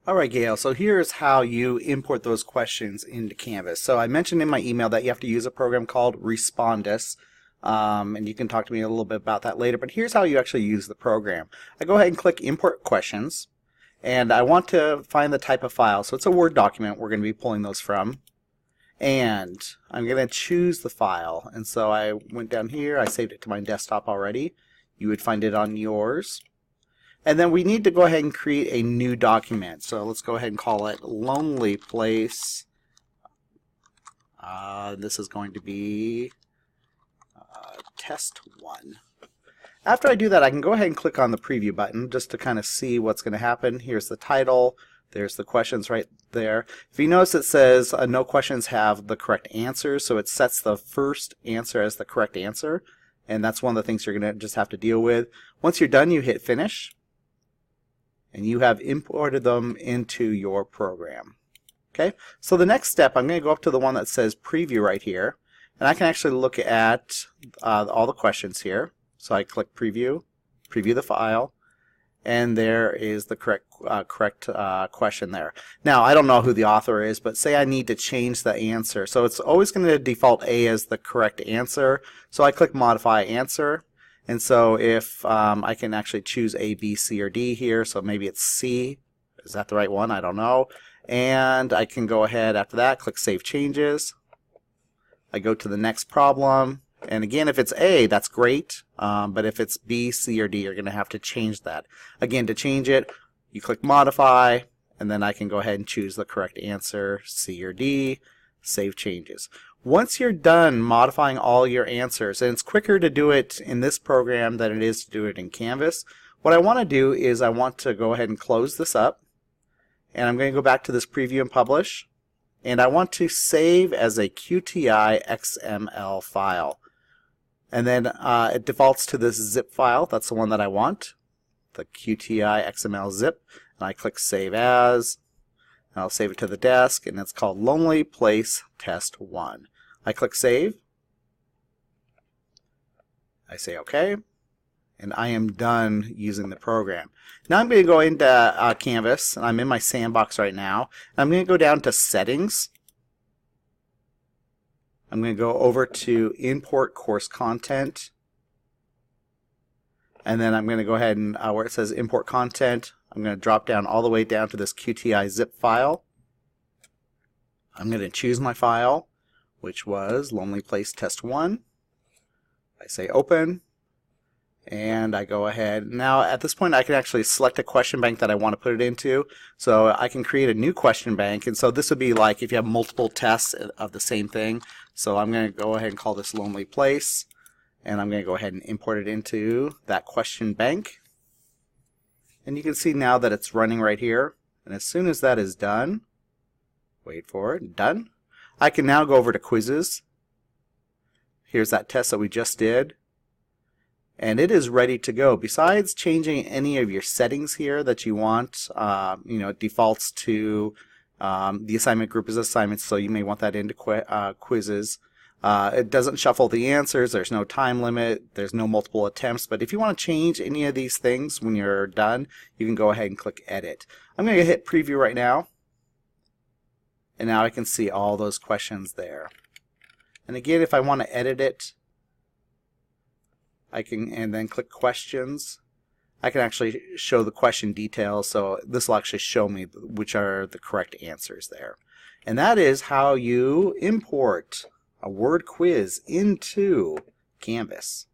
Alright, Gail, so here's how you import those questions into Canvas. So I mentioned in my email that you have to use a program called Respondus, and you can talk to me a little bit about that later, but here's how you actually use the program. I go ahead and click Import Questions, and I want to find the type of file. So it's a Word document we're going to be pulling those from, and I'm going to choose the file. And so I went down here, I saved it to my desktop already. You would find it on yours. And then we need to go ahead and create a new document. So let's go ahead and call it Lonely Place. This is going to be Test 1. After I do that, I can go ahead and click on the preview button just to kind of see what's going to happen. Here's the title. There's the questions right there. If you notice, it says no questions have the correct answer. So it sets the first answer as the correct answer. And that's one of the things you're going to just have to deal with. Once you're done, you hit Finish. And you have imported them into your program. Okay, so the next step, I'm going to go up to the one that says Preview right here, and I can actually look at all the questions here. So I click Preview, preview the file, and there is the correct question there. Now, I don't know who the author is, but say I need to change the answer. So it's always going to default A as the correct answer. So I click Modify Answer. And so if I can actually choose A, B, C, or D here, so maybe it's C. Is that the right one? I don't know. And I can go ahead after that, click Save Changes. I go to the next problem. And again, if it's A, that's great. But if it's B, C, or D, you're going to have to change that. Again, to change it, you click Modify, and then I can go ahead and choose the correct answer, C or D, Save Changes. Once you're done modifying all your answers, and it's quicker to do it in this program than it is to do it in Canvas, what I want to do is I want to go ahead and close this up, and I'm going to go back to this Preview and Publish, and I want to save as a QTI XML file. And then it defaults to this zip file. That's the one that I want, the QTI XML zip, and I click Save As, and I'll save it to the desk, and it's called Lonely Place Test 1. I click Save. I say OK, and I am done using the program. Now I'm going to go into Canvas, and I'm in my sandbox right now. And I'm going to go down to Settings. I'm going to go over to Import Course Content. And then I'm going to go ahead and where it says Import Content, I'm going to drop down all the way down to this QTI zip file. I'm going to choose my file, which was Lonely Place Test 1. I say Open, and I go ahead. Now at this point I can actually select a question bank that I want to put it into. So I can create a new question bank, and so this would be like if you have multiple tests of the same thing. So I'm going to go ahead and call this Lonely Place, and I'm going to go ahead and import it into that question bank. And you can see now that it's running right here. And as soon as that is done, wait for it, done, I can now go over to Quizzes. Here's that test that we just did. And it is ready to go. Besides changing any of your settings here that you want, it defaults to the assignment group as assignments, so you may want that into Quizzes. It doesn't shuffle the answers, there's no time limit, there's no multiple attempts, but if you want to change any of these things when you're done, you can go ahead and click Edit. I'm going to hit Preview right now, and now I can see all those questions there. And again, if I want to edit it, I can, and then click Questions. I can actually show the question details, so this will actually show me which are the correct answers there. And that is how you import a word quiz into Canvas.